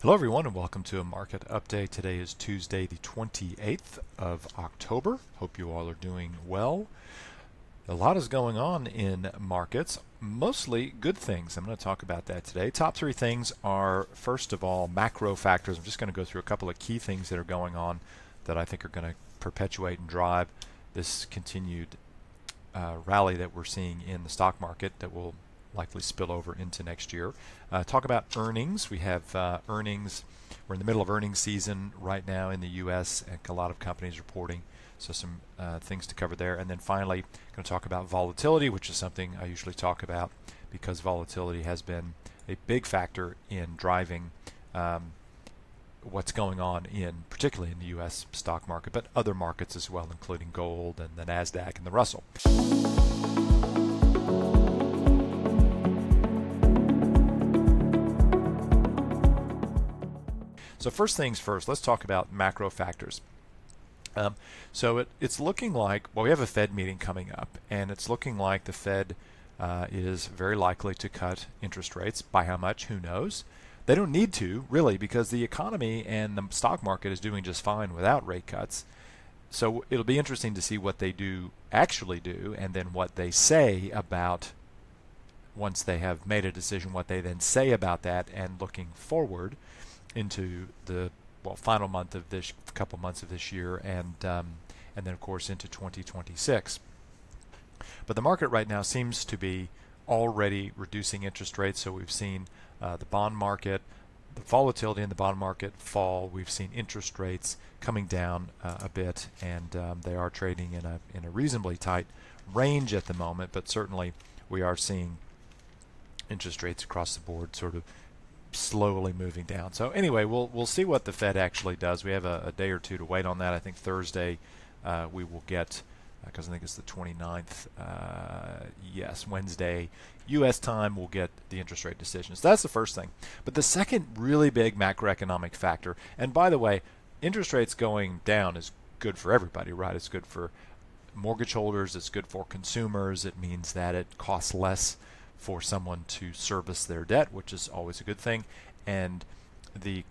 Hello everyone and welcome to a market update. Today is Tuesday the 28th of October. Hope you all are doing well. A lot is going on in markets, mostly good things. I'm going to talk about that today. Top three things are, first of all, macro factors. I'm just going to go through a couple of key things that are going on that I think are going to perpetuate and drive this continued rally that we're seeing in the stock market that will likely spill over into next year. Talk about earnings. We have earnings. We're in the middle of earnings season right now in the U.S. and a lot of companies reporting. So some things to cover there. And then finally, going to talk about volatility, which is something I usually talk about because volatility has been a big factor in driving what's going on particularly in the U.S. stock market, but other markets as well, including gold and the NASDAQ and the Russell. So first things first, let's talk about macro factors. So it's looking like, well, we have a Fed meeting coming up, and it's looking like the Fed is very likely to cut interest rates. By how much, who knows? They don't need to, really, because the economy and the stock market is doing just fine without rate cuts. So it'll be interesting to see what they actually do, and then what they say about, once they have made a decision, what they then say about that, and looking forward into the final couple months of this year, and then of course into 2026. But the market right now seems to be already reducing interest rates. So we've seen the bond market, the volatility in the bond market fall. We've seen interest rates coming down a bit, and they are trading in a reasonably tight range at the moment. But certainly we are seeing interest rates across the board sort of slowly moving down. So anyway, we'll see what the Fed actually does. We have a day or two to wait on that. I think Thursday we will get, because I think it's the 29th, yes, Wednesday U.S. time, we'll get the interest rate decisions. That's the first thing. But the second really big macroeconomic factor, and by the way, interest rates going down is good for everybody, right? It's good for mortgage holders. It's good for consumers. It means that it costs less for someone to service their debt, which is always a good thing. And the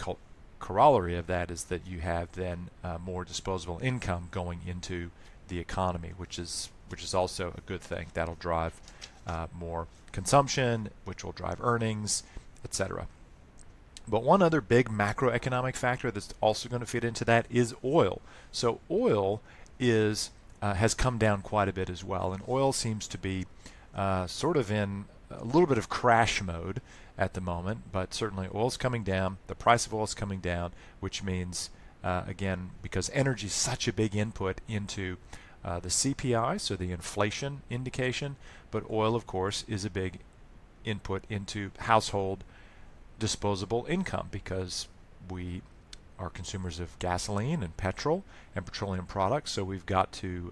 corollary of that is that you have then more disposable income going into the economy, which is also a good thing. That'll drive more consumption, which will drive earnings, etc. But one other big macroeconomic factor that's also going to fit into that is oil. So oil has come down quite a bit as well, and oil seems to be sort of in a little bit of crash mode at the moment, but certainly oil's coming down. The price of oil is coming down, which means, again, because energy is such a big input into the CPI, so the inflation indication, but oil, of course, is a big input into household disposable income because we are consumers of gasoline and petrol and petroleum products, so we've got to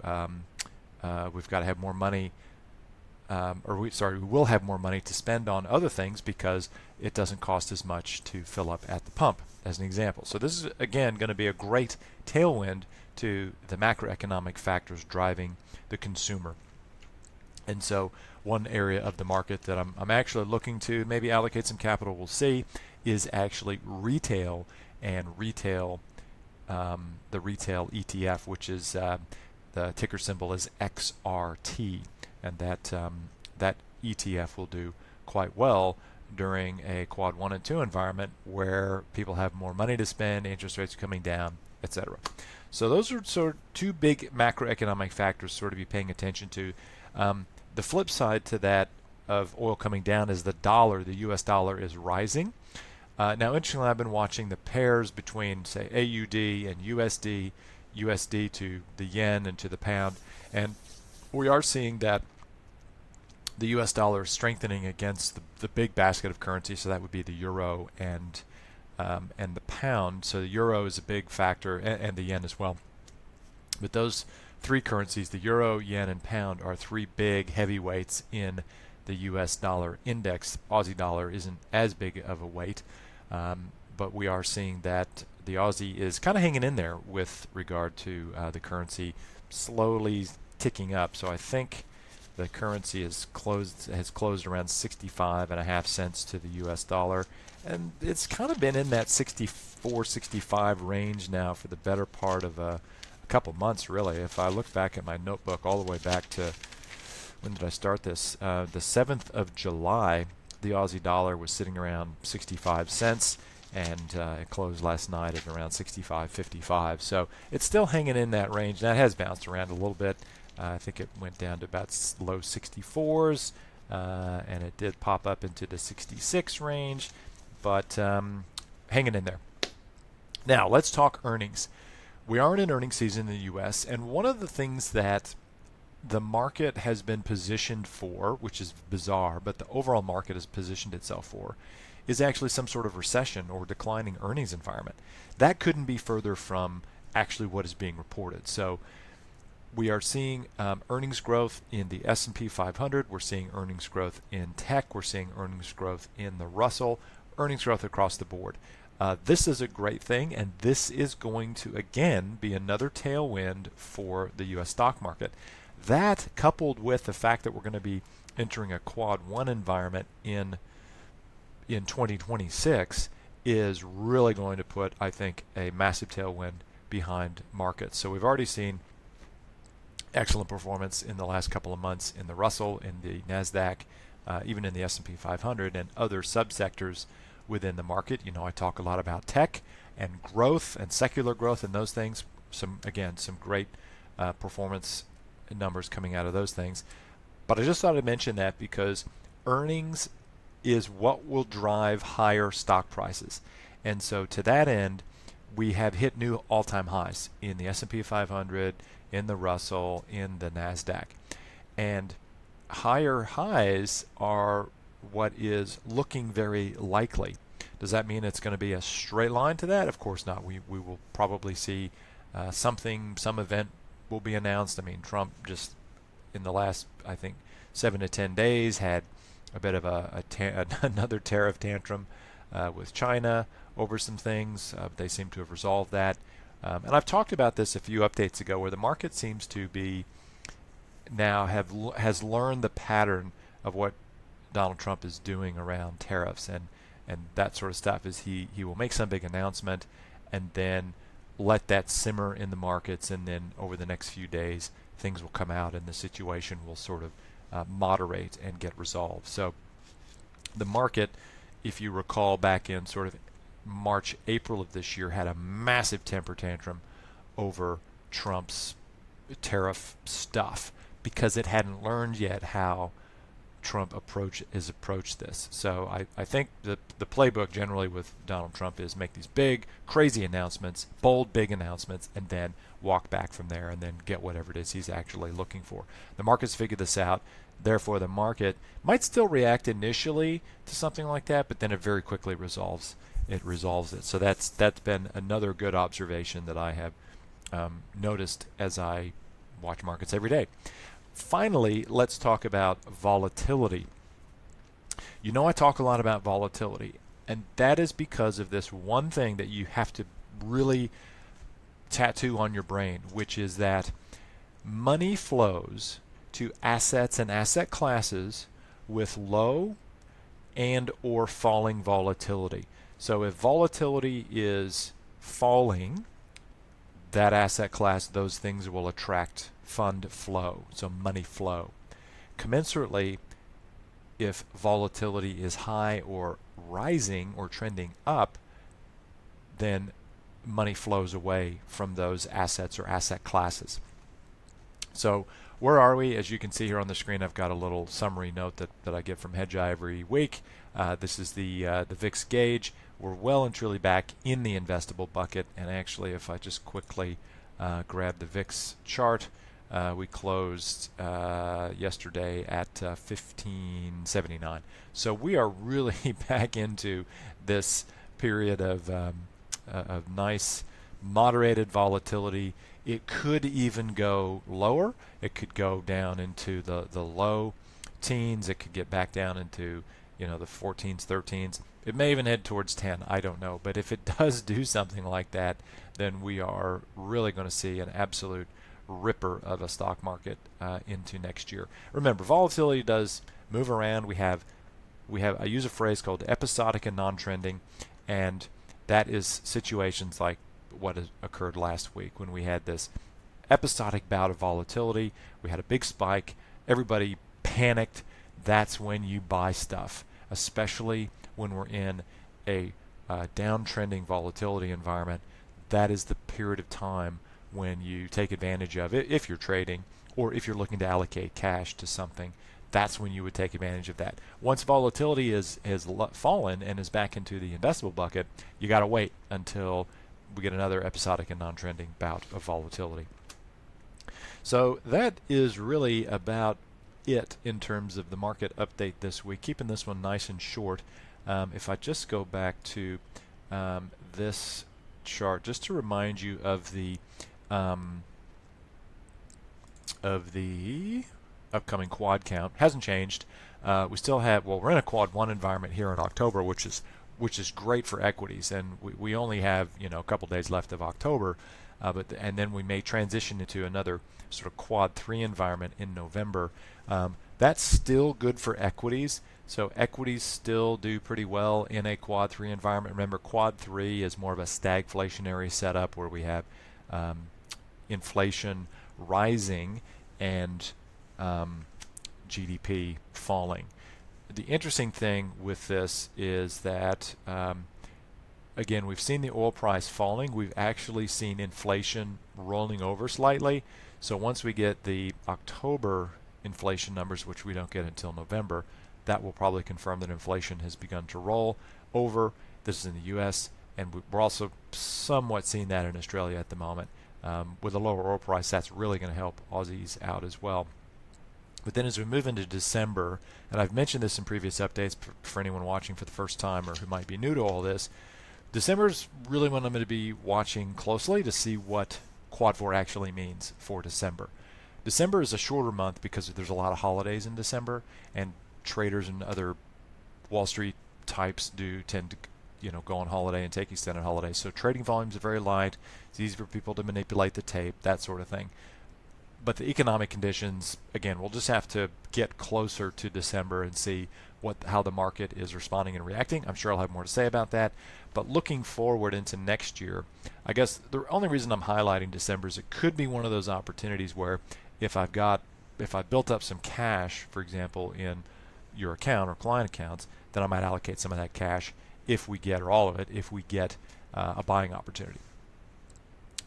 have more money. We will have more money to spend on other things because it doesn't cost as much to fill up at the pump, as an example. So this is, again, going to be a great tailwind to the macroeconomic factors driving the consumer. And so one area of the market that I'm actually looking to maybe allocate some capital, we'll see, is actually retail and the retail ETF, which is the ticker symbol is XRT. And that ETF will do quite well during a quad 1 and 2 environment where people have more money to spend, interest rates are coming down, etc. So those are sort of two big macroeconomic factors sort of be paying attention to. The flip side to that of oil coming down is the dollar. The U.S. dollar is rising. Now, interestingly, I've been watching the pairs between, say, AUD and USD to the yen and to the pound, and we are seeing that the U.S. dollar is strengthening against the big basket of currencies, so that would be the euro and the pound. So the euro is a big factor, and the yen as well. But those three currencies, the euro, yen, and pound, are three big heavyweights in the U.S. dollar index. Aussie dollar isn't as big of a weight, but we are seeing that the Aussie is kind of hanging in there with regard to the currency, slowly ticking up. So I think the currency has closed around 65.5 cents to the U.S. dollar, and it's kind of been in that 64, 65 range now for the better part of a couple months, really. If I look back at my notebook all the way back to, when did I start this? The 7th of July, the Aussie dollar was sitting around 65 cents, and it closed last night at around 65.55. So it's still hanging in that range. Now it has bounced around a little bit. I think it went down to about low 64s, and it did pop up into the 66 range, but hanging in there. Now let's talk earnings. We are in an earnings season in the U.S., and one of the things that the market has been positioned for, which is bizarre, but the overall market has positioned itself for, is actually some sort of recession or declining earnings environment. That couldn't be further from actually what is being reported. So we are seeing earnings growth in the S&P 500. We're seeing earnings growth in tech. We're seeing earnings growth in the Russell. Earnings growth across the board. This is a great thing, and this is going to, again, be another tailwind for the U.S. stock market. That, coupled with the fact that we're going to be entering a Quad 1 environment in 2026, is really going to put, I think, a massive tailwind behind markets. So we've already seen excellent performance in the last couple of months in the Russell, in the NASDAQ, even in the S&P 500 and other subsectors within the market. You know, I talk a lot about tech and growth and secular growth and those things. Some great performance numbers coming out of those things. But I just thought I'd mention that because earnings is what will drive higher stock prices. And so to that end, we have hit new all-time highs in the S&P 500, in the Russell, in the NASDAQ. And higher highs are what is looking very likely. Does that mean it's going to be a straight line to that? Of course not. We will probably see some event will be announced. I mean, Trump just in the last, I think, 7 to 10 days had a bit of another tariff tantrum with China over some things. They seem to have resolved that. And I've talked about this a few updates ago, where the market seems to be now has learned the pattern of what Donald Trump is doing around tariffs and that sort of stuff. Is he will make some big announcement and then let that simmer in the markets, and then over the next few days things will come out and the situation will sort of moderate and get resolved. So the market, if you recall back in sort of March, April of this year, had a massive temper tantrum over Trump's tariff stuff because it hadn't learned yet how Trump has approached this. So I think the playbook generally with Donald Trump is make these big, crazy announcements, bold, big announcements, and then walk back from there and then get whatever it is he's actually looking for. The market's figured this out. Therefore, the market might still react initially to something like that, but then it very quickly resolves it. So that's been another good observation that I have noticed as I watch markets every day. Finally, let's talk about volatility. You know, I talk a lot about volatility, and that is because of this one thing that you have to really tattoo on your brain, which is that money flows to assets and asset classes with low and or falling volatility. So if volatility is falling, that asset class, those things will attract fund flow, so money flow. Commensurately, if volatility is high or rising or trending up, then money flows away from those assets or asset classes. So where are we? As you can see here on the screen, I've got a little summary note that I get from Hedgeye every week. This is the VIX gauge. We're well and truly back in the investable bucket, and actually if I just quickly grab the VIX chart, we closed yesterday at 1579. So we are really back into this period of nice moderated volatility. It could even go lower. It could go down into the low teens. It could get back down into the 14s, 13s. It may even head towards 10. I don't know. But if it does do something like that, then we are really going to see an absolute ripper of a stock market into next year. Remember, volatility does move around. We have I use a phrase called episodic and non-trending, and that is situations like what has occurred last week when we had this episodic bout of volatility. We had a big spike. Everybody panicked. That's when you buy stuff, especially when we're in a downtrending volatility environment. That is the period of time when you take advantage of it if you're trading or if you're looking to allocate cash to something. That's when you would take advantage of that. Once volatility has fallen and is back into the investable bucket, you got to wait until we get another episodic and non-trending bout of volatility. So that is really about it in terms of the market update this week. Keeping this one nice and short. If I just go back to this chart, just to remind you of the upcoming quad count, hasn't changed. We still have, well, we're in a quad 1 environment here in October, which is great for equities, and we only have a couple days left of October, and then we may transition into another sort of quad 3 environment in November. That's still good for equities. So equities still do pretty well in a quad 3 environment. Remember, quad 3 is more of a stagflationary setup where we have inflation rising and GDP falling. The interesting thing with this is that again, we've seen the oil price falling. We've actually seen inflation rolling over slightly. So once we get the October inflation numbers, which we don't get until November, that will probably confirm that inflation has begun to roll over. This is in the U.S., and we're also somewhat seeing that in Australia at the moment. With a lower oil price, that's really going to help Aussies out as well. But then as we move into December, and I've mentioned this in previous updates for anyone watching for the first time or who might be new to all this, December is really when I'm going to be watching closely to see what Quad 4 actually means for December. December is a shorter month because there's a lot of holidays in December, and traders and other Wall Street types do tend to go on holiday and take extended holidays. So trading volumes are very light. It's easy for people to manipulate the tape, that sort of thing. But the economic conditions, again, we'll just have to get closer to December and see how the market is responding and reacting. I'm sure I'll have more to say about that. But looking forward into next year, I guess the only reason I'm highlighting December is it could be one of those opportunities where if I built up some cash, for example, in your account or client accounts, then I might allocate some of that cash if we get, or all of it, if we get a buying opportunity.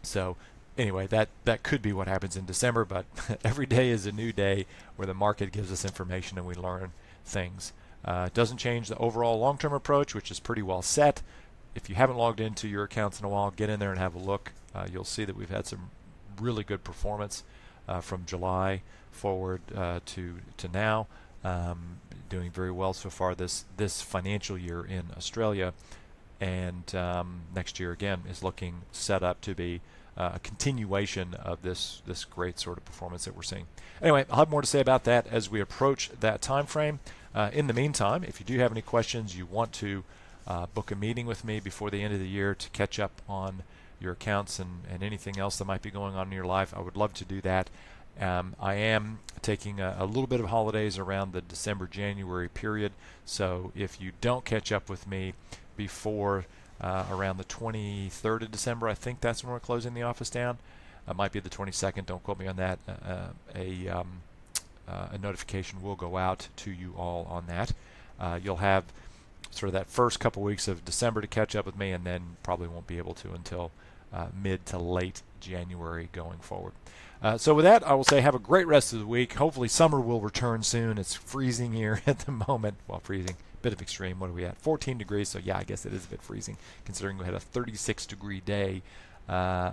So anyway, that could be what happens in December, but every day is a new day where the market gives us information and we learn things. It doesn't change the overall long-term approach, which is pretty well set. If you haven't logged into your accounts in a while, get in there and have a look. You'll see that we've had some really good performance from July forward to now. Doing very well so far this financial year in Australia, and next year again is looking set up to be a continuation of this great sort of performance that we're seeing. Anyway, I'll have more to say about that as we approach that time frame. In the meantime, if you do have any questions, you want to book a meeting with me before the end of the year to catch up on your accounts and anything else that might be going on in your life, I would love to do that. I am taking a little bit of holidays around the December-January period, so if you don't catch up with me before around the 23rd of December, I think that's when we're closing the office down. It might be the 22nd, don't quote me on that. A notification will go out to you all on that. You'll have sort of that first couple weeks of December to catch up with me, and then probably won't be able to until mid to late January going forward. So with that, I will say have a great rest of the week. Hopefully summer will return soon. It's freezing here at the moment. Well, freezing, bit of extreme. What are we at? 14 degrees. So yeah, I guess it is a bit freezing considering we had a 36-degree day. I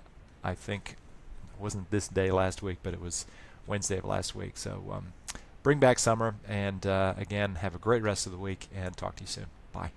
think it wasn't this day last week, but it was Wednesday of last week. So bring back summer, and again, have a great rest of the week, and talk to you soon. Bye.